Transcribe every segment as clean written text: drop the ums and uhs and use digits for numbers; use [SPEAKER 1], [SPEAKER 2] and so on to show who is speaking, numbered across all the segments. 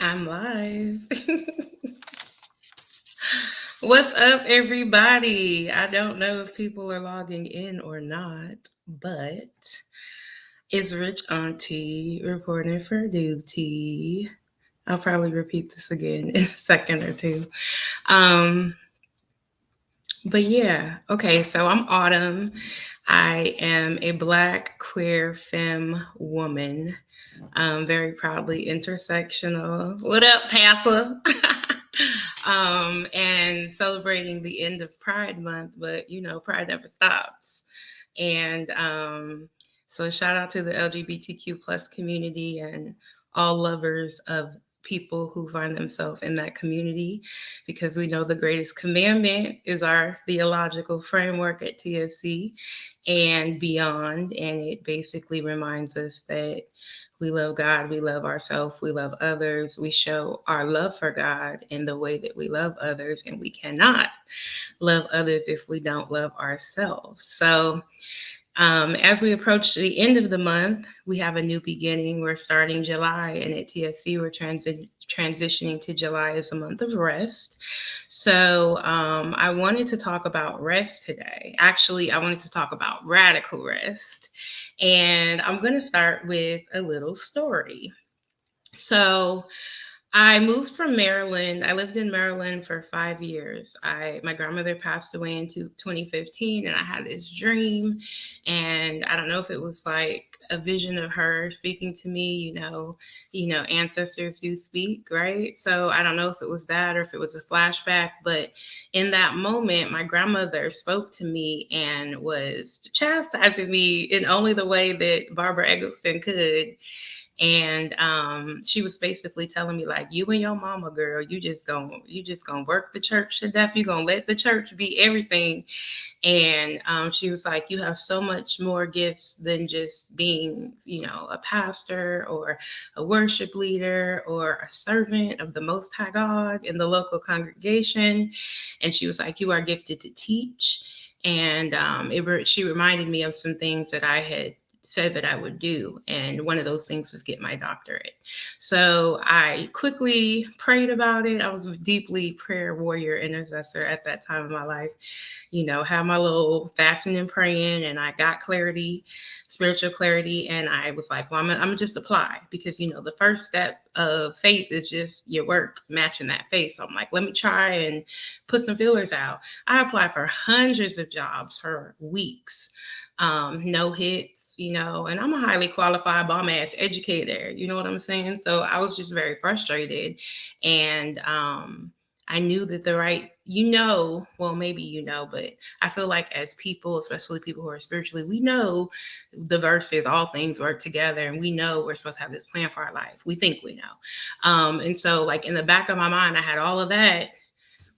[SPEAKER 1] I'm live. What's up, everybody? I don't know if people are logging in or not, but it's Rich Auntie reporting for duty. I'll probably repeat this again in a second or two. Um, but yeah, okay, so I'm Autumn. I am a Black queer femme woman, very proudly intersectional. What up, Pastor? And celebrating the end of Pride Month, but Pride never stops. And so, shout out to the LGBTQ plus community and all lovers of people who find themselves in that community, because we know the greatest commandment is our theological framework at TFC and beyond. And it basically reminds us that we love God, we love ourselves, we love others. We show our love for God in the way that we love others, and we cannot love others if we don't love ourselves. So, as we approach the end of the month, we have a new beginning. We're starting July, and at TFC, we're transitioning to July as a month of rest. So, I wanted to talk about rest today. Actually, I wanted to talk about radical rest. And I'm going to start with a little story. So, I moved from Maryland. I lived in Maryland for 5 years. My grandmother passed away in 2015, and I had this dream. And I don't know if it was like a vision of her speaking to me. Ancestors do speak, right? So I don't know if it was that or if it was a flashback. But in that moment, my grandmother spoke to me and was chastising me in only the way that Barbara Eggleston could. And she was basically telling me, like, you and your mama, girl, you just gonna work the church to death. You gonna let the church be everything. And she was like, you have so much more gifts than just being, a pastor or a worship leader or a servant of the Most High God in the local congregation. And she was like, you are gifted to teach. And she reminded me of some things that I had said that I would do. And one of those things was get my doctorate. So I quickly prayed about it. I was a deeply prayer warrior intercessor at that time of my life. Have my little fasting and praying, and I got clarity, spiritual clarity. And I was like, well, I'm gonna just apply, because, the first step of faith is just your work matching that faith. So I'm like, let me try and put some feelers out. I applied for hundreds of jobs for weeks. No hits, and I'm a highly qualified bomb ass educator, you know what I'm saying? So I was just very frustrated. And I knew that well, maybe, but I feel like as people, especially people who are spiritually, we know the verse is all things work together, and we know we're supposed to have this plan for our life. We think we know. And so, like, in the back of my mind, I had all of that.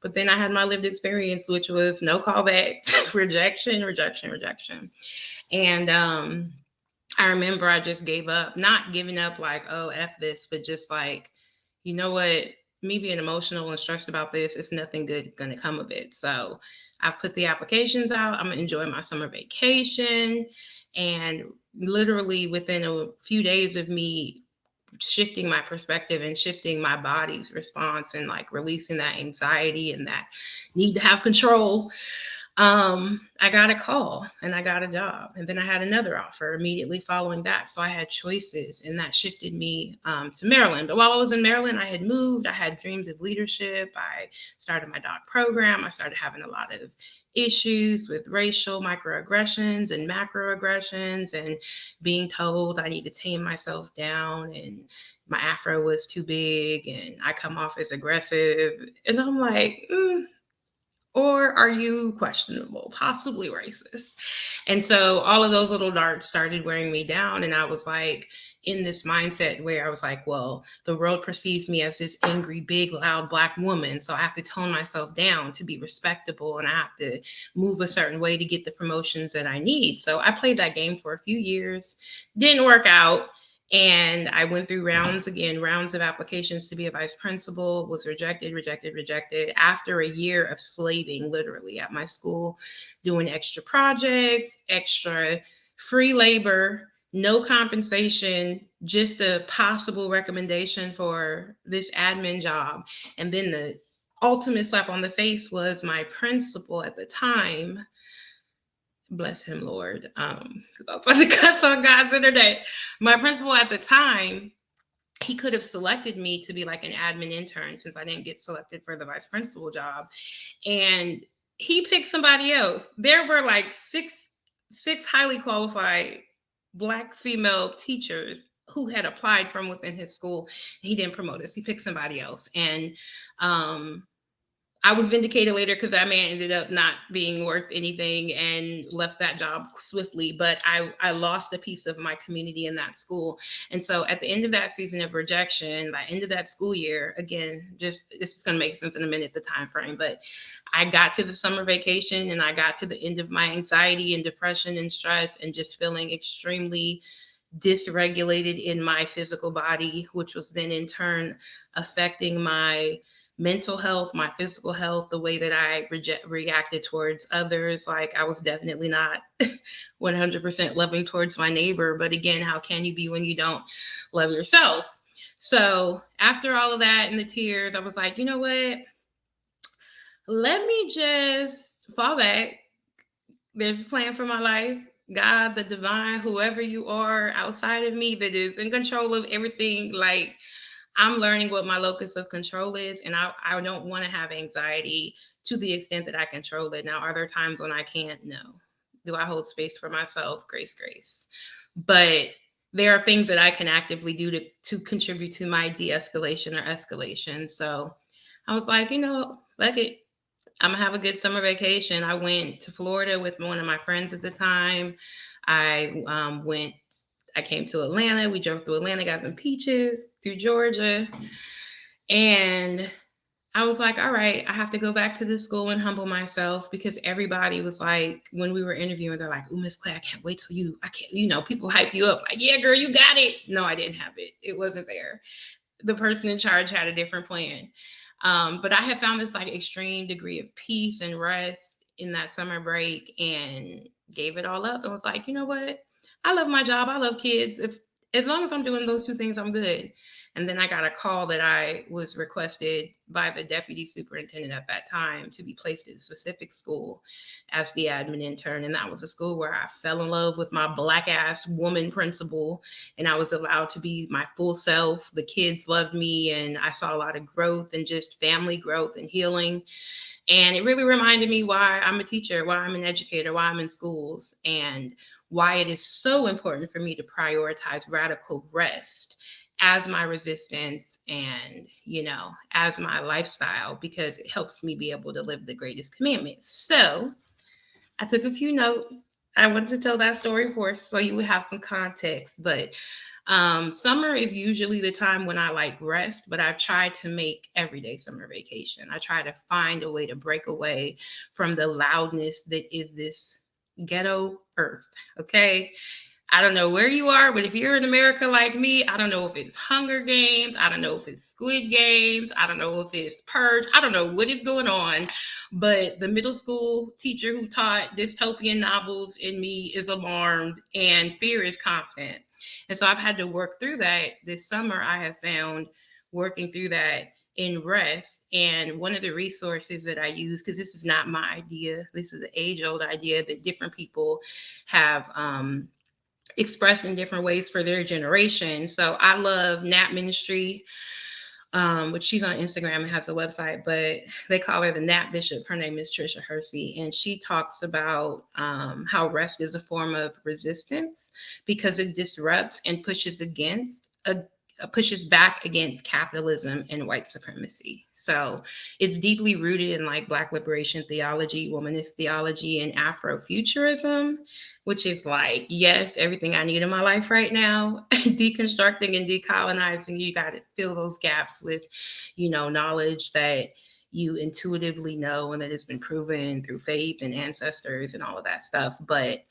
[SPEAKER 1] But then I had my lived experience, which was no callbacks, rejection. And I remember I just gave up, not giving up like, oh, F this, but just like, you know what? Me being emotional and stressed about this, it's nothing good going to come of it. So I've put the applications out. I'm enjoying my summer vacation. And literally within a few days of me shifting my perspective and shifting my body's response and like releasing that anxiety and that need to have control, I got a call and I got a job. And then I had another offer immediately following that. So I had choices, and that shifted me to Maryland. But while I was in Maryland, I had moved. I had dreams of leadership. I started my doc program. I started having a lot of issues with racial microaggressions and macroaggressions, and being told I need to tame myself down, and my afro was too big and I come off as aggressive. And I'm like, or are you questionable, possibly racist? And so all of those little darts started wearing me down. And I was like in this mindset where I was like, well, the world perceives me as this angry, big, loud Black woman. So I have to tone myself down to be respectable, and I have to move a certain way to get the promotions that I need. So I played that game for a few years, didn't work out. And I went through rounds of applications to be a vice principal, was rejected. After a year of slaving, literally, at my school, doing extra projects, extra free labor, no compensation, just a possible recommendation for this admin job. And then the ultimate slap on the face was my principal at the time. Bless him, Lord, because I was about to cuss on God's internet. My principal at the time, he could have selected me to be like an admin intern since I didn't get selected for the vice principal job. And he picked somebody else. There were like six highly qualified Black female teachers who had applied from within his school. He didn't promote us. He picked somebody else. And I was vindicated later because that man ended up not being worth anything and left that job swiftly. But I lost a piece of my community in that school. And so at the end of that season of rejection, by end of that school year, again, just this is going to make sense in a minute, the time frame, but I got to the summer vacation and I got to the end of my anxiety and depression and stress and just feeling extremely dysregulated in my physical body, which was then in turn affecting my mental health, my physical health, the way that I reacted towards others. Like I was definitely not 100% loving towards my neighbor. But again, how can you be when you don't love yourself? So after all of that and the tears, I was like, you know what? Let me just fall back. There's a plan for my life. God, the divine, whoever you are outside of me that is in control of everything, like I'm learning what my locus of control is, and I don't want to have anxiety to the extent that I control it. Now, are there times when I can't? No. Do I hold space for myself? Grace. But there are things that I can actively do to contribute to my de-escalation or escalation. So I was like, fuck it. I'm going to have a good summer vacation. I went to Florida with one of my friends at the time. I came to Atlanta. We drove through Atlanta, got some peaches through Georgia. And I was like, all right, I have to go back to the school and humble myself because everybody was like, when we were interviewing, they're like, oh, Miss Clay, I can't wait till people hype you up. Like, yeah, girl, you got it. No, I didn't have it. It wasn't there. The person in charge had a different plan. But I have found this like extreme degree of peace and rest in that summer break and gave it all up and was like, you know what? I love my job. I love kids. As long as I'm doing those two things, I'm good. And then I got a call that I was requested by the deputy superintendent at that time to be placed at a specific school as the admin intern. And that was a school where I fell in love with my Black ass woman principal. And I was allowed to be my full self. The kids loved me and I saw a lot of growth and just family growth and healing. And it really reminded me why I'm a teacher, why I'm an educator, why I'm in schools, and why it is so important for me to prioritize radical rest as my resistance and, as my lifestyle, because it helps me be able to live the greatest commandment. So I took a few notes. I wanted to tell that story for us so you would have some context. But summer is usually the time when I like rest, but I've tried to make everyday summer vacation. I try to find a way to break away from the loudness that is this ghetto earth. Okay. I don't know where you are, but if you're in America like me, I don't know if it's Hunger Games. I don't know if it's Squid Games. I don't know if it's Purge. I don't know what is going on, but the middle school teacher who taught dystopian novels in me is alarmed and fear is constant. And so I've had to work through that. This summer, I have found working through that in rest. And one of the resources that I use, because this is not my idea, this is an age-old idea that different people have expressed in different ways for their generation. So I love Nap Ministry, which she's on Instagram and has a website, but they call her the Nap Bishop. Her name is Trisha Hersey, and she talks about how rest is a form of resistance because it disrupts and pushes back against capitalism and white supremacy. So it's deeply rooted in like Black liberation theology, womanist theology, and Afrofuturism, which is like, yes, everything I need in my life right now. Deconstructing and decolonizing, you got to fill those gaps with, knowledge that you intuitively know and that has been proven through faith and ancestors and all of that stuff. But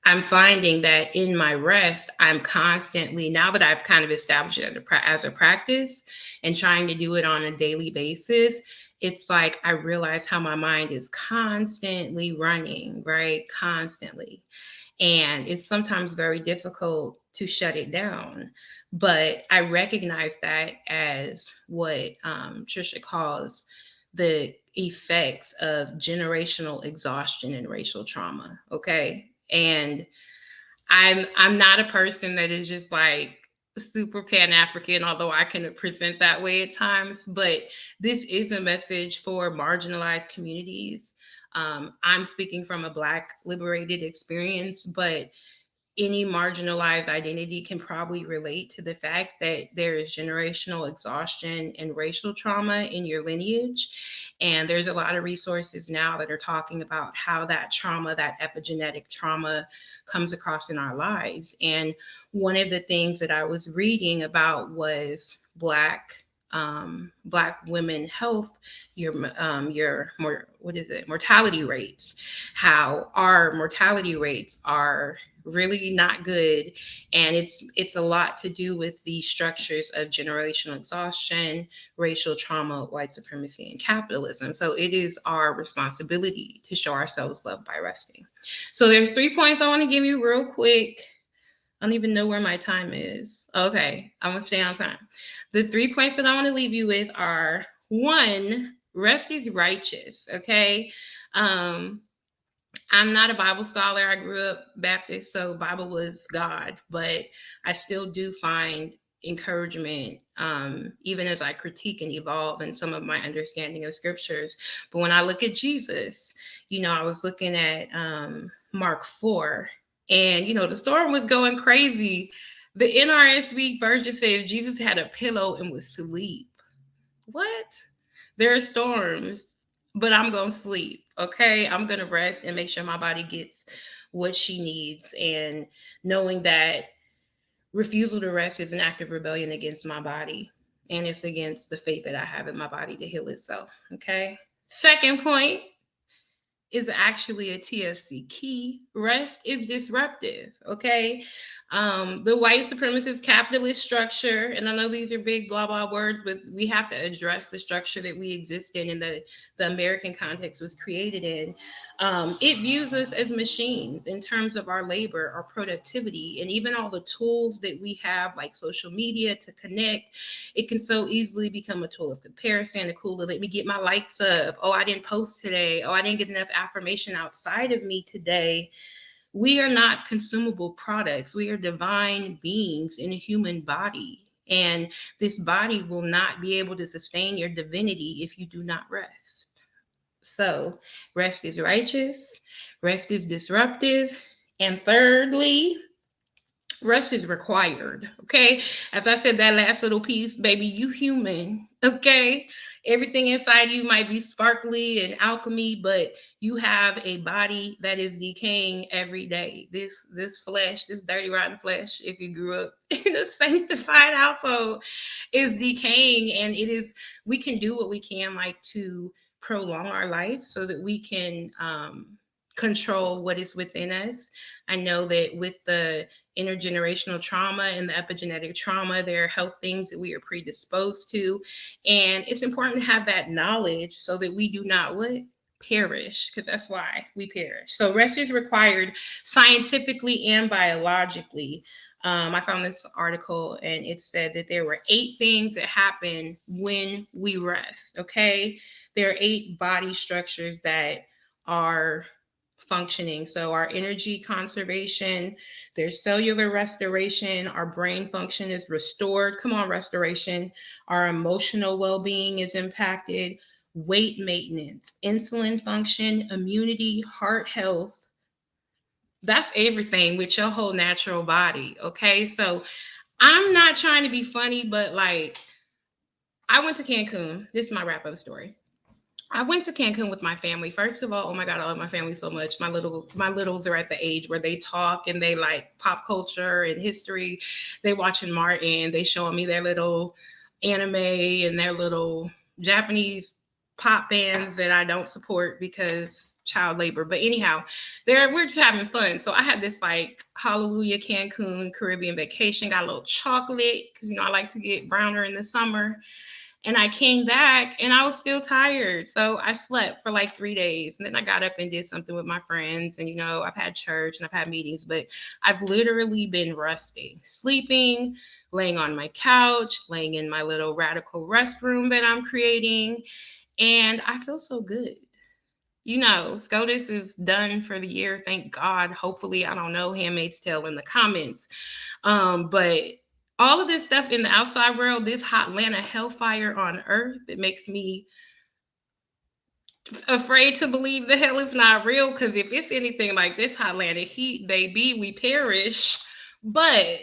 [SPEAKER 1] I'm finding that in my rest, I'm constantly, now that I've kind of established it as a practice and trying to do it on a daily basis, it's like I realize how my mind is constantly running, right? Constantly. And it's sometimes very difficult to shut it down. But I recognize that as what Trisha calls the effects of generational exhaustion and racial trauma. Okay. And I'm not a person that is just like super Pan-African, although I can present that way at times. But this is a message for marginalized communities. I'm speaking from a Black liberated experience, but any marginalized identity can probably relate to the fact that there is generational exhaustion and racial trauma in your lineage. And there's a lot of resources now that are talking about how that trauma, that epigenetic trauma, comes across in our lives. And one of the things that I was reading about was Black women health, mortality rates, how our mortality rates are really not good. And it's a lot to do with the structures of generational exhaustion, racial trauma, white supremacy, and capitalism. So it is our responsibility to show ourselves love by resting. So there's 3 points I want to give you real quick. I don't even know where my time is. Okay, I'm gonna stay on time. The 3 points that I want to leave you with are: 1, rest is righteous. Okay. I'm not a Bible scholar. I grew up Baptist, so Bible was God, but I still do find encouragement, even as I critique and evolve in some of my understanding of scriptures. But when I look at Jesus, I was looking at Mark 4, and, the storm was going crazy. The NRSV version says Jesus had a pillow and was asleep. What? There are storms, but I'm going to sleep. Okay. I'm going to rest and make sure my body gets what she needs. And knowing that refusal to rest is an act of rebellion against my body. And it's against the faith that I have in my body to heal itself. Okay. Second point is actually a TFC key. Rest is disruptive. Okay. The white supremacist capitalist structure, and I know these are big blah blah words, but we have to address the structure that we exist in and that the American context was created in. It views us as machines in terms of our labor, our productivity, and even all the tools that we have, like social media, to connect. It can so easily become a tool of comparison, a tool to let me get my likes up. Oh, I didn't post today. Oh, I didn't get enough affirmation outside of me today. We are not consumable products. We are divine beings in a human body. And this body will not be able to sustain your divinity if you do not rest. So, rest is righteous, rest is disruptive. And thirdly, rest is required. Okay. As I said, that last little piece, baby, you human. Okay. Everything inside you might be sparkly and alchemy, but you have a body that is decaying every day. This flesh, this dirty, rotten flesh, if you grew up in a sanctified household, is decaying. And we can do what we can, like, to prolong our life so that we can control what is within us. I know that with the intergenerational trauma and the epigenetic trauma, there are health things that we are predisposed to. And it's important to have that knowledge so that we do not perish, because that's why we perish. So rest is required scientifically and biologically. I found this article and it said that there were 8 things that happen when we rest. Okay. There are 8 body structures that are functioning. So our energy conservation, there's cellular restoration, our brain function is restored. Come on, restoration. Our emotional well-being is impacted, weight maintenance, insulin function, immunity, heart health. That's everything with your whole natural body. Okay. So I'm not trying to be funny, but like, I went to Cancun. This is my wrap-up story. I went to Cancun with my family. First of all, oh my God, I love my family so much. My littles are at the age where they talk and they like pop culture and history. They watching Martin. They showing me their little anime and their little Japanese pop bands that I don't support because child labor. But anyhow, we're just having fun. So I had this like Hallelujah Cancun Caribbean vacation. Got a little chocolate because I like to get browner in the summer. And I came back and I was still tired. So I slept for like 3 days. And then I got up and did something with my friends. And, I've had church and I've had meetings, but I've literally been resting, sleeping, laying on my couch, laying in my little radical rest room that I'm creating. And I feel so good. SCOTUS is done for the year. Thank God. Hopefully, I don't know, Handmaid's Tale in the comments. But all of this stuff in the outside world, this hot Atlanta hellfire on earth, it makes me afraid to believe the hell is not real. Because if it's anything like this hot Atlanta heat, baby, we perish. But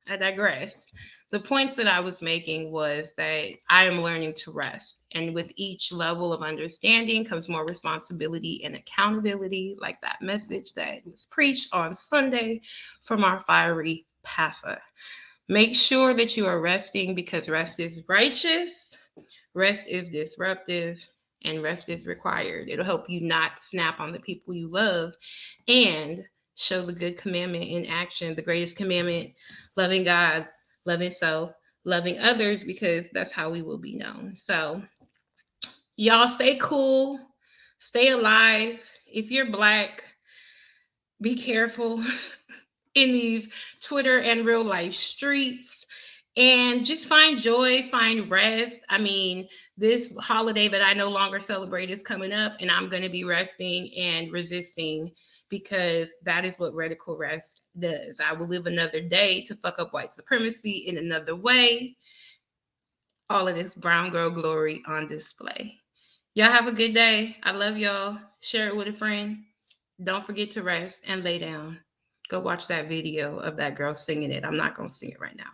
[SPEAKER 1] I digress. The points that I was making was that I am learning to rest. And with each level of understanding comes more responsibility and accountability, like that message that was preached on Sunday from our fiery pastor. Make sure that you are resting, because rest is righteous, rest is disruptive, and rest is required. It'll help you not snap on the people you love and show the good commandment in action, the greatest commandment, loving God, loving self, loving others, because that's how we will be known. So, y'all stay cool, stay alive. If you're Black, be careful in these Twitter and real life streets. And just find joy, find rest. I mean, this holiday that I no longer celebrate is coming up, and I'm going to be resting and resisting, because that is what radical rest does. I will live another day to fuck up white supremacy in another way. All of this brown girl glory on display. Y'all have a good day. I love y'all. Share it with a friend. Don't forget to rest and lay down. Go watch that video of that girl singing it. I'm not going to sing it right now.